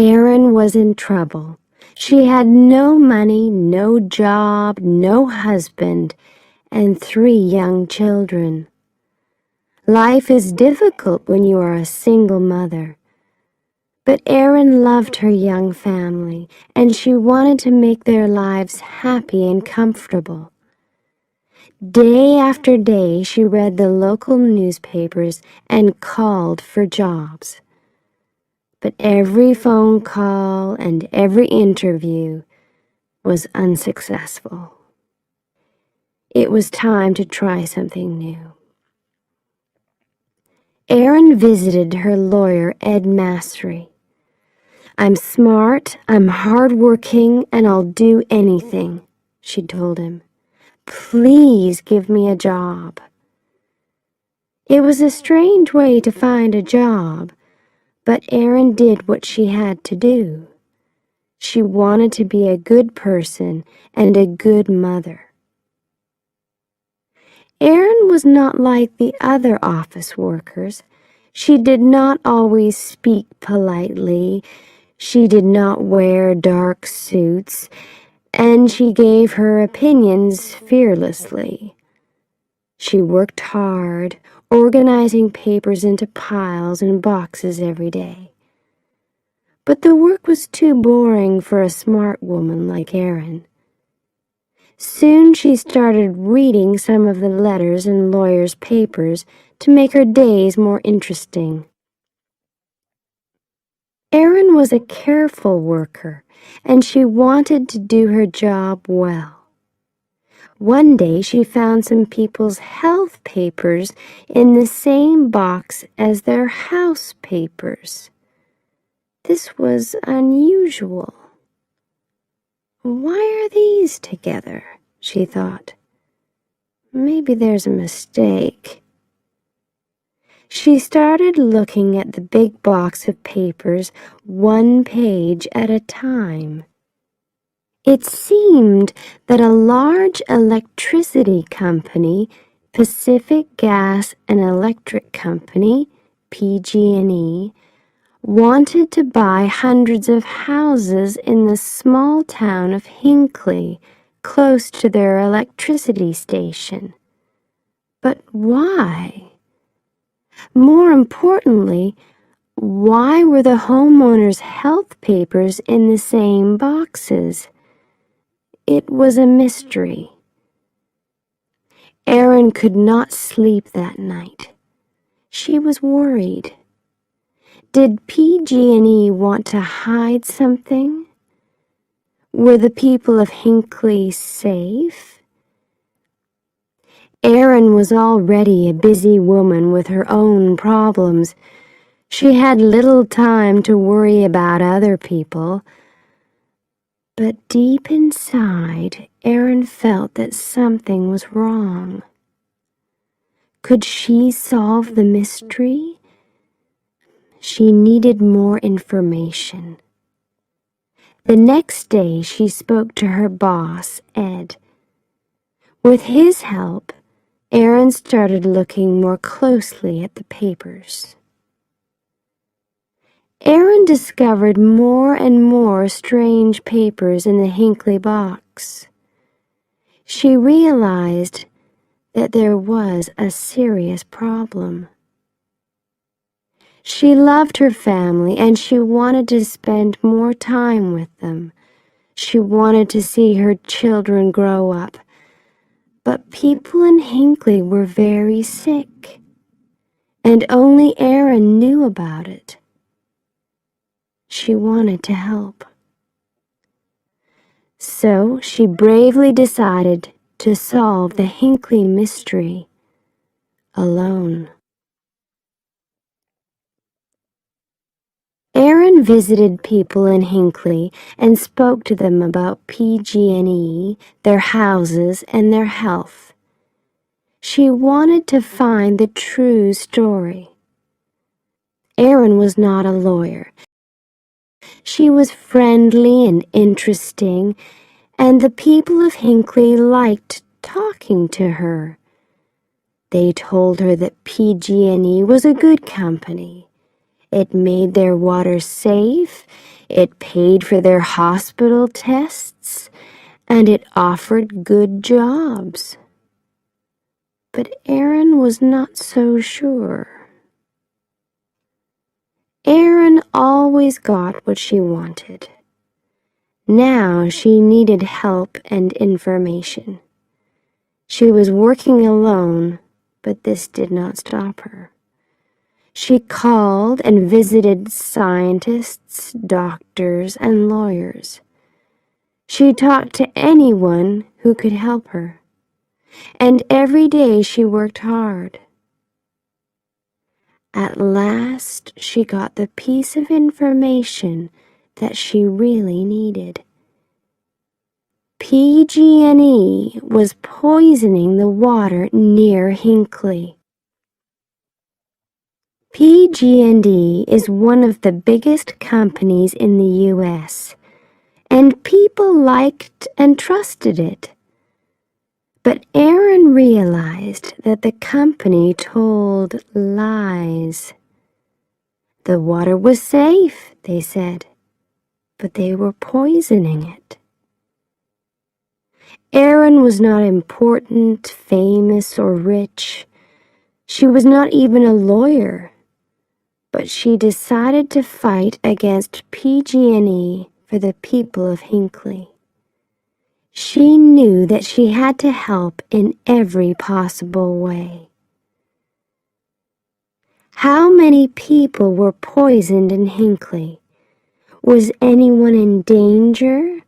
Erin was in trouble. She had no money, no job, no husband, and 3 young children. Life is difficult when you are a single mother. But Erin loved her young family, and she wanted to make their lives happy and comfortable. Day after day, she read the local newspapers and called for jobs. But every phone call and every interview was unsuccessful. It was time to try something new. Erin visited her lawyer, Ed Mastery. "I'm smart, I'm hardworking, and I'll do anything," she told him. "Please give me a job." It was a strange way to find a job, but Erin did what she had to do. She wanted to be a good person and a good mother. Erin was not like the other office workers. She did not always speak politely. She did not wear dark suits, and she gave her opinions fearlessly. She worked hard, organizing papers into piles and boxes every day. But the work was too boring for a smart woman like Erin. Soon she started reading some of the letters in lawyers' papers to make her days more interesting. Erin was a careful worker, and she wanted to do her job well. One day she found some people's health papers in the same box as their house papers. This was unusual. "Why are these together?" she thought. "Maybe there's a mistake." She started looking at the big box of papers, 1 page at a time. It seemed that a large electricity company, Pacific Gas and Electric Company, PG&E, wanted to buy hundreds of houses in the small town of Hinckley, close to their electricity station. But why? More importantly, why were the homeowners' health papers in the same boxes? It was a mystery. Erin could not sleep that night. She was worried. Did PG&E want to hide something? Were the people of Hinckley safe? Erin was already a busy woman with her own problems. She had little time to worry about other people. But deep inside, Erin felt that something was wrong. Could she solve the mystery? She needed more information. The next day, she spoke to her boss, Ed. With his help, Erin started looking more closely at the papers. Erin discovered more and more strange papers in the Hinckley box. She realized that there was a serious problem. She loved her family, and she wanted to spend more time with them. She wanted to see her children grow up. But people in Hinckley were very sick, and only Erin knew about it. She wanted to help. So she bravely decided to solve the Hinckley mystery alone. Erin visited people in Hinckley and spoke to them about PG&E, their houses, and their health. She wanted to find the true story. Erin was not a lawyer. She was friendly and interesting, and the people of Hinckley liked talking to her. They told her that PG&E was a good company. It made their water safe, It paid for their hospital tests, and it offered good jobs. But Erin was not so sure. Erin always got what she wanted. Now she needed help and information. She was working alone, but this did not stop her. She called and visited scientists, doctors, and lawyers. She talked to anyone who could help her, and every day she worked hard. At last, she got the piece of information that she really needed. PG&E was poisoning the water near Hinckley. PG&E is one of the biggest companies in the U.S., and people liked and trusted it. But Erin realized that the company told lies. The water was safe, they said, but they were poisoning it. Erin was not important, famous, or rich. She was not even a lawyer. But she decided to fight against PG&E for the people of Hinckley. She knew that she had to help in every possible way. How many people were poisoned in Hinckley? Was anyone in danger?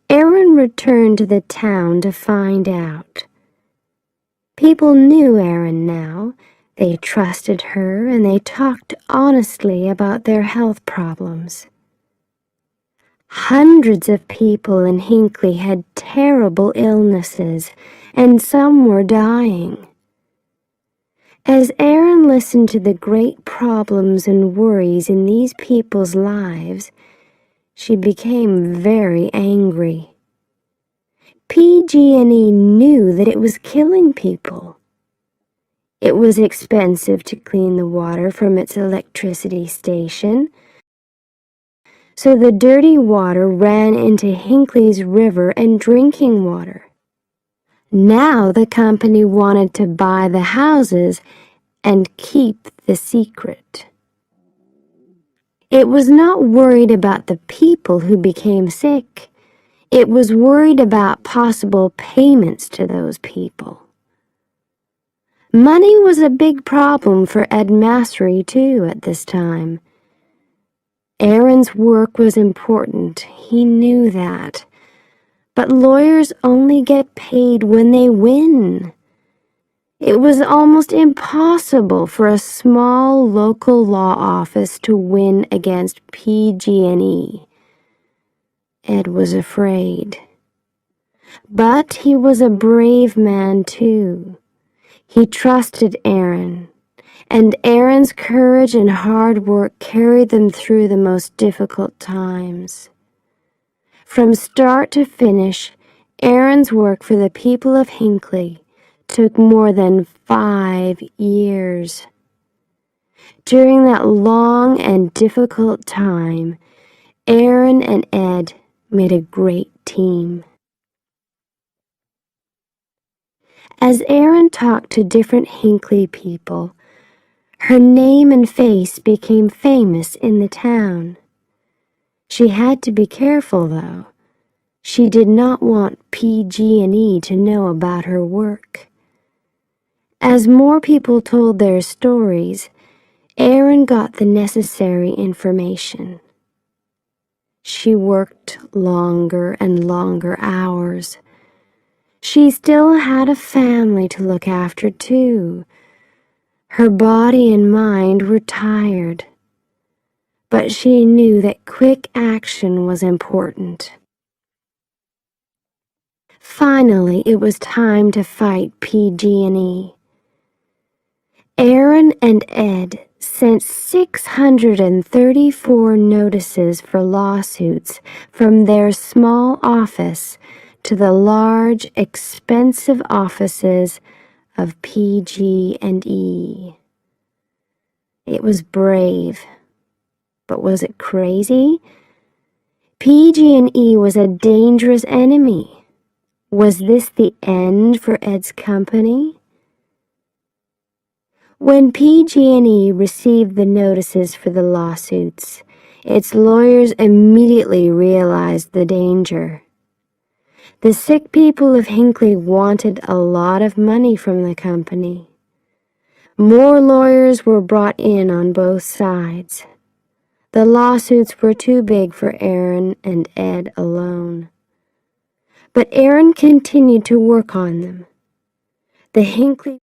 Erin returned to the town to find out. People knew Erin now. They trusted her and they talked honestly about their health problems. Hundreds of people in Hinckley had terrible illnesses, and some were dying. As Erin listened to the great problems and worries in these people's lives, she became very angry. PG&E knew that it was killing people. It was expensive to clean the water from its electricity station, so the dirty water ran into Hinckley's river and drinking water. Now the company wanted to buy the houses and keep the secret. It was not worried about the people who became sick. It was worried about possible payments to those people. Money was a big problem for Ed Massery, too, at this time. Erin's work was important. He knew that. But lawyers only get paid when they win. It was almost impossible for a small local law office to win against PG&E. Ed was afraid. But he was a brave man, too. He trusted Erin, and Erin's courage and hard work carried them through the most difficult times. From start to finish, Erin's work for the people of Hinckley took more than 5 years. During that long and difficult time, Erin and Ed made a great team. As Erin talked to different Hinckley people, her name and face became famous in the town. She had to be careful, though. She did not want PG&E to know about her work. As more people told their stories, Erin got the necessary information. She worked longer and longer hours. She still had a family to look after, too. Her body and mind were tired, but she knew that quick action was important. Finally, it was time to fight PG&E. Erin and Ed sent 634 notices for lawsuits from their small office to the large, expensive offices of PG&E. It was brave, But was it crazy? PG&E was a dangerous enemy. Was this the end for Ed's company? When PG&E received the notices for the lawsuits, its lawyers immediately realized the danger. The sick people of Hinckley wanted a lot of money from the company. More lawyers were brought in on both sides. The lawsuits were too big for Aaron and Ed alone. But Aaron continued to work on them. The Hinckley